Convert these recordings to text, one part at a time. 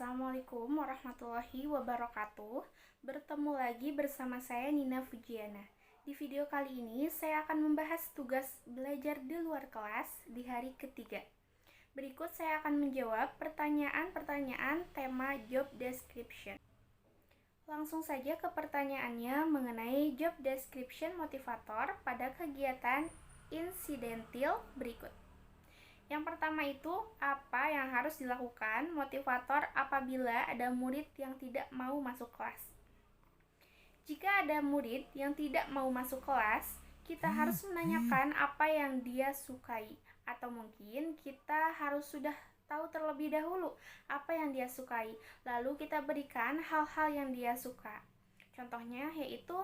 Assalamualaikum warahmatullahi wabarakatuh. Bertemu lagi bersama saya Nina Fujiana. Di video kali ini saya akan membahas tugas belajar di luar kelas di hari ketiga. Berikut saya akan menjawab pertanyaan-pertanyaan tema job description. Langsung saja ke pertanyaannya mengenai job description motivator pada kegiatan insidentil berikut. Yang pertama itu, apa yang harus dilakukan motivator apabila ada murid yang tidak mau masuk kelas? Jika ada murid yang tidak mau masuk kelas, kita harus menanyakan apa yang dia sukai, atau mungkin kita harus sudah tahu terlebih dahulu apa yang dia sukai, lalu kita berikan hal-hal yang dia suka. Contohnya yaitu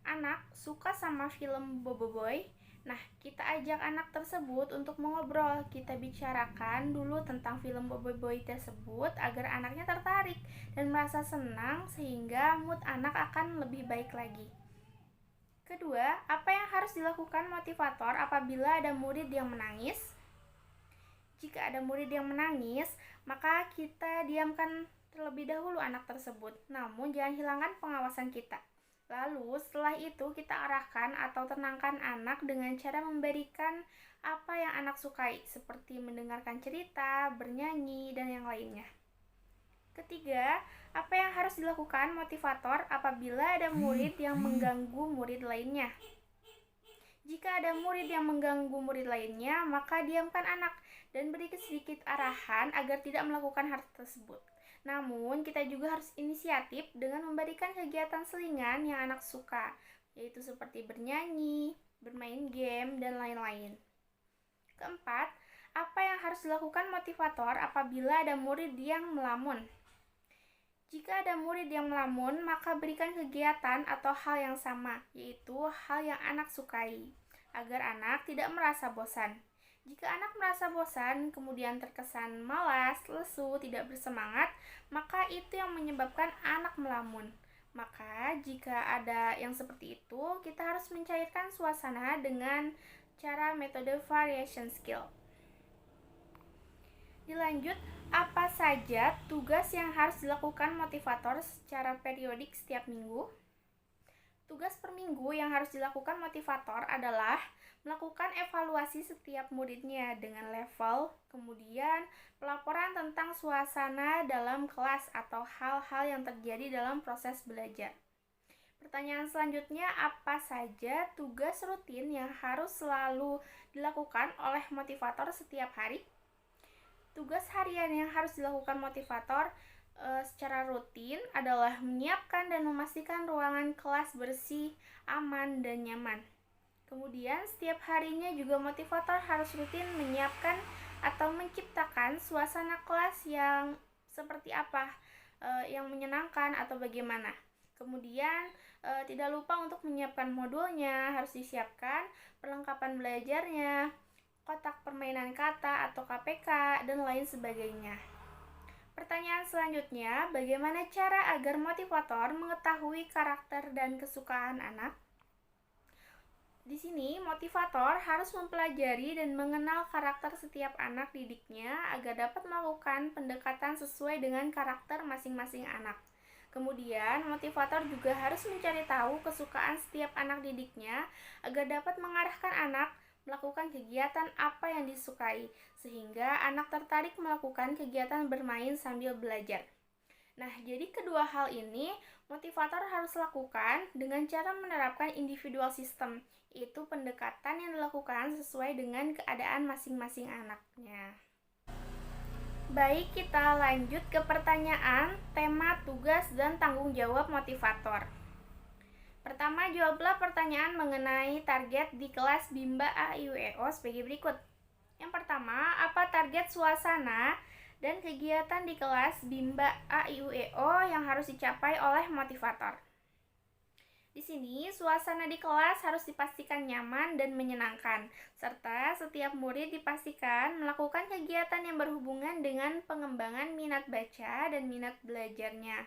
anak suka sama film Boboiboy. Nah, kita ajak anak tersebut untuk mengobrol. Kita bicarakan dulu tentang film Boboiboy tersebut agar anaknya tertarik dan merasa senang sehingga mood anak akan lebih baik lagi. Kedua, apa yang harus dilakukan motivator apabila ada murid yang menangis? Jika ada murid yang menangis, maka kita diamkan terlebih dahulu anak tersebut. Namun jangan hilangkan pengawasan kita. Lalu setelah itu kita arahkan atau tenangkan anak dengan cara memberikan apa yang anak sukai, seperti mendengarkan cerita, bernyanyi, dan yang lainnya. Ketiga, apa yang harus dilakukan motivator apabila ada murid yang mengganggu murid lainnya? Jika ada murid yang mengganggu murid lainnya, maka diamkan anak dan beri sedikit arahan agar tidak melakukan hal tersebut. Namun, kita juga harus inisiatif dengan memberikan kegiatan selingan yang anak suka, yaitu seperti bernyanyi, bermain game, dan lain-lain. Keempat, apa yang harus dilakukan motivator apabila ada murid yang melamun? Jika ada murid yang melamun, maka berikan kegiatan atau hal yang sama, yaitu hal yang anak sukai, agar anak tidak merasa bosan. Jika anak merasa bosan, kemudian terkesan malas, lesu, tidak bersemangat, maka itu yang menyebabkan anak melamun. Maka jika ada yang seperti itu, kita harus mencairkan suasana dengan cara metode variation skill. Dilanjut, apa saja tugas yang harus dilakukan motivator secara periodik setiap minggu? Tugas per minggu yang harus dilakukan motivator adalah melakukan evaluasi setiap muridnya dengan level, kemudian pelaporan tentang suasana dalam kelas atau hal-hal yang terjadi dalam proses belajar. Pertanyaan selanjutnya, apa saja tugas rutin yang harus selalu dilakukan oleh motivator setiap hari? Tugas harian yang harus dilakukan motivator secara rutin adalah menyiapkan dan memastikan ruangan kelas bersih, aman, dan nyaman. Kemudian setiap harinya juga motivator harus rutin menyiapkan atau menciptakan suasana kelas yang seperti apa, yang menyenangkan atau bagaimana. Kemudian tidak lupa untuk menyiapkan modulnya, harus disiapkan perlengkapan belajarnya, kotak permainan kata atau KPK, dan lain sebagainya. Pertanyaan selanjutnya, bagaimana cara agar motivator mengetahui karakter dan kesukaan anak? Di sini, motivator harus mempelajari dan mengenal karakter setiap anak didiknya agar dapat melakukan pendekatan sesuai dengan karakter masing-masing anak. Kemudian, motivator juga harus mencari tahu kesukaan setiap anak didiknya agar dapat mengarahkan anak melakukan kegiatan apa yang disukai, sehingga anak tertarik melakukan kegiatan bermain sambil belajar. Nah, jadi kedua hal ini motivator harus lakukan dengan cara menerapkan individual system, yaitu pendekatan yang dilakukan sesuai dengan keadaan masing-masing anaknya. Baik, kita lanjut ke pertanyaan tema tugas dan tanggung jawab motivator. Pertama, jawablah pertanyaan mengenai target di kelas Bimba AIUEO sebagai berikut. Yang pertama, apa target suasana dan kegiatan di kelas Bimba AIUEO yang harus dicapai oleh motivator? Di sini, suasana di kelas harus dipastikan nyaman dan menyenangkan, serta setiap murid dipastikan melakukan kegiatan yang berhubungan dengan pengembangan minat baca dan minat belajarnya.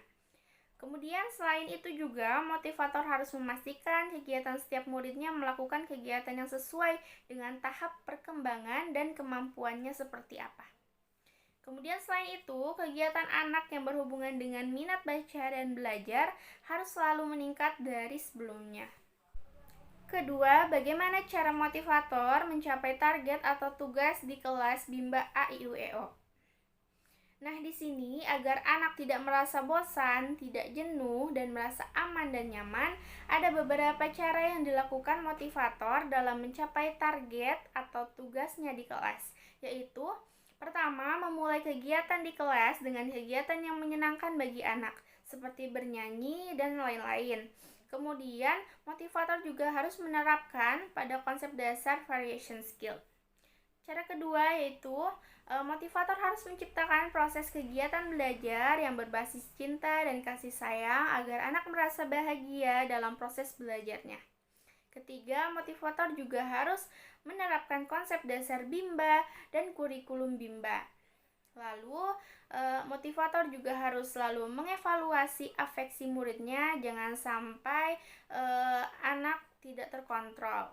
Kemudian selain itu juga motivator harus memastikan kegiatan setiap muridnya melakukan kegiatan yang sesuai dengan tahap perkembangan dan kemampuannya seperti apa. Kemudian selain itu, kegiatan anak yang berhubungan dengan minat baca dan belajar harus selalu meningkat dari sebelumnya. Kedua, bagaimana cara motivator mencapai target atau tugas di kelas Bimba A I U E O? Nah, di sini agar anak tidak merasa bosan, tidak jenuh, dan merasa aman dan nyaman, ada beberapa cara yang dilakukan motivator dalam mencapai target atau tugasnya di kelas, yaitu pertama, memulai kegiatan di kelas dengan kegiatan yang menyenangkan bagi anak, seperti bernyanyi dan lain-lain. Kemudian, motivator juga harus menerapkan pada konsep dasar variation skill. Cara kedua yaitu motivator harus menciptakan proses kegiatan belajar yang berbasis cinta dan kasih sayang agar anak merasa bahagia dalam proses belajarnya. Ketiga, motivator juga harus menerapkan konsep dasar Bimba dan kurikulum Bimba. Lalu, motivator juga harus selalu mengevaluasi afeksi muridnya, jangan sampai anak tidak terkontrol.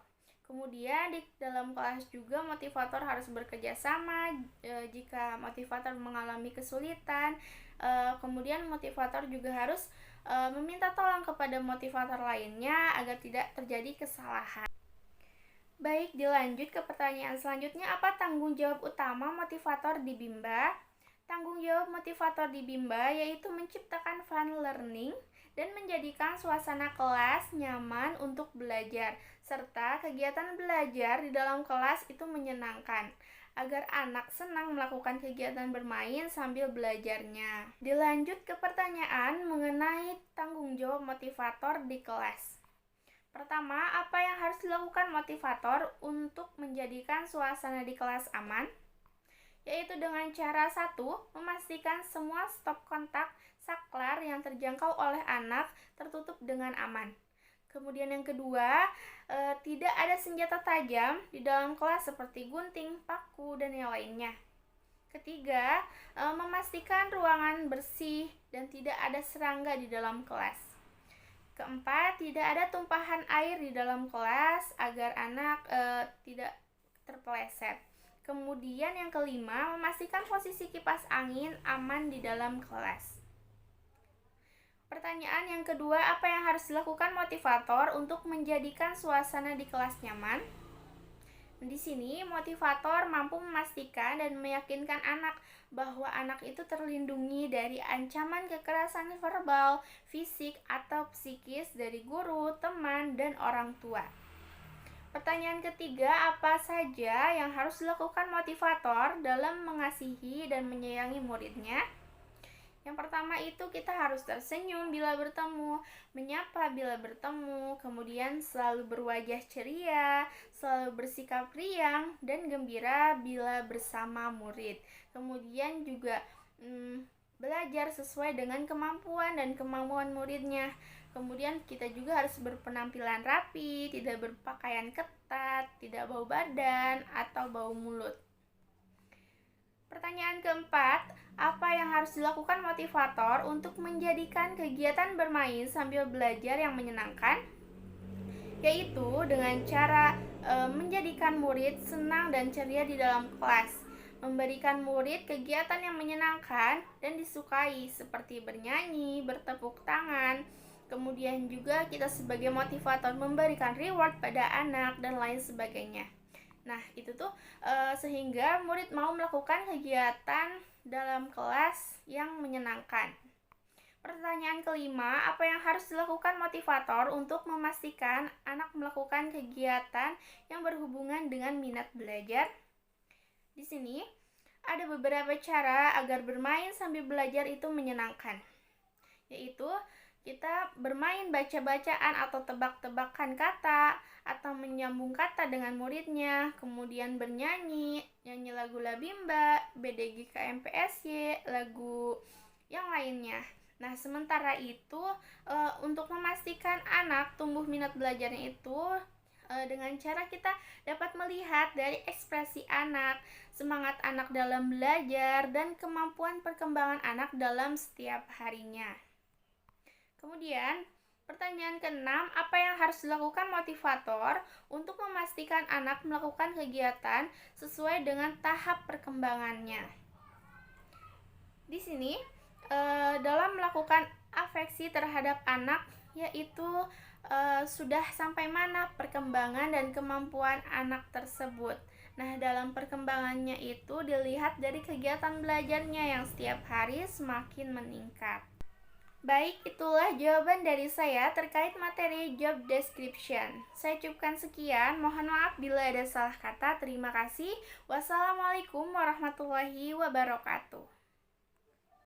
Kemudian di dalam kelas juga motivator harus bekerja sama jika motivator mengalami kesulitan. Kemudian motivator juga harus meminta tolong kepada motivator lainnya agar tidak terjadi kesalahan. Baik, dilanjut ke pertanyaan selanjutnya, apa tanggung jawab utama motivator di Bimba? Tanggung jawab motivator di Bimba yaitu menciptakan fun learning dan menjadikan suasana kelas nyaman untuk belajar, serta kegiatan belajar di dalam kelas itu menyenangkan, agar anak senang melakukan kegiatan bermain sambil belajarnya. Dilanjut ke pertanyaan mengenai tanggung jawab motivator di kelas. Pertama, apa yang harus dilakukan motivator untuk menjadikan suasana di kelas aman? Yaitu dengan cara satu, memastikan semua stop kontak saklar yang terjangkau oleh anak tertutup dengan aman. Kemudian yang kedua, tidak ada senjata tajam di dalam kelas seperti gunting, paku, dan yang lainnya. Ketiga, memastikan ruangan bersih dan tidak ada serangga di dalam kelas. Keempat, tidak ada tumpahan air di dalam kelas agar anak tidak terpeleset. Kemudian yang kelima, memastikan posisi kipas angin aman di dalam kelas. Pertanyaan yang kedua, apa yang harus dilakukan motivator untuk menjadikan suasana di kelas nyaman? Di sini, motivator mampu memastikan dan meyakinkan anak bahwa anak itu terlindungi dari ancaman kekerasan verbal, fisik, atau psikis dari guru, teman, dan orang tua. Pertanyaan ketiga, apa saja yang harus dilakukan motivator dalam mengasihi dan menyayangi muridnya? Yang pertama itu kita harus tersenyum bila bertemu, menyapa bila bertemu, kemudian selalu berwajah ceria, selalu bersikap riang dan gembira bila bersama murid. Kemudian juga belajar sesuai dengan kemampuan dan kemampuan muridnya. Kemudian kita juga harus berpenampilan rapi, tidak berpakaian ketat, tidak bau badan atau bau mulut. Pertanyaan keempat, apa yang harus dilakukan motivator untuk menjadikan kegiatan bermain sambil belajar yang menyenangkan? Yaitu dengan cara menjadikan murid senang dan ceria di dalam kelas, memberikan murid kegiatan yang menyenangkan dan disukai seperti bernyanyi, bertepuk tangan. Kemudian juga kita sebagai motivator memberikan reward pada anak dan lain sebagainya. Nah, itu tuh sehingga murid mau melakukan kegiatan dalam kelas yang menyenangkan. Pertanyaan kelima, apa yang harus dilakukan motivator untuk memastikan anak melakukan kegiatan yang berhubungan dengan minat belajar? Di sini ada beberapa cara agar bermain sambil belajar itu menyenangkan, yaitu kita bermain baca-bacaan atau tebak-tebakan kata atau menyambung kata dengan muridnya, kemudian bernyanyi, nyanyi lagu Labimba, BDG KMPSY, lagu yang lainnya. Nah, sementara itu untuk memastikan anak tumbuh minat belajarnya itu dengan cara kita dapat melihat dari ekspresi anak, semangat anak dalam belajar, dan kemampuan perkembangan anak dalam setiap harinya. Kemudian, pertanyaan keenam, apa yang harus dilakukan motivator untuk memastikan anak melakukan kegiatan sesuai dengan tahap perkembangannya? Di sini dalam melakukan afeksi terhadap anak, yaitu sudah sampai mana perkembangan dan kemampuan anak tersebut. Nah, dalam perkembangannya itu dilihat dari kegiatan belajarnya yang setiap hari semakin meningkat. Baik, itulah jawaban dari saya terkait materi job description. Saya cukupkan sekian, mohon maaf bila ada salah kata. Terima kasih. Wassalamualaikum warahmatullahi wabarakatuh.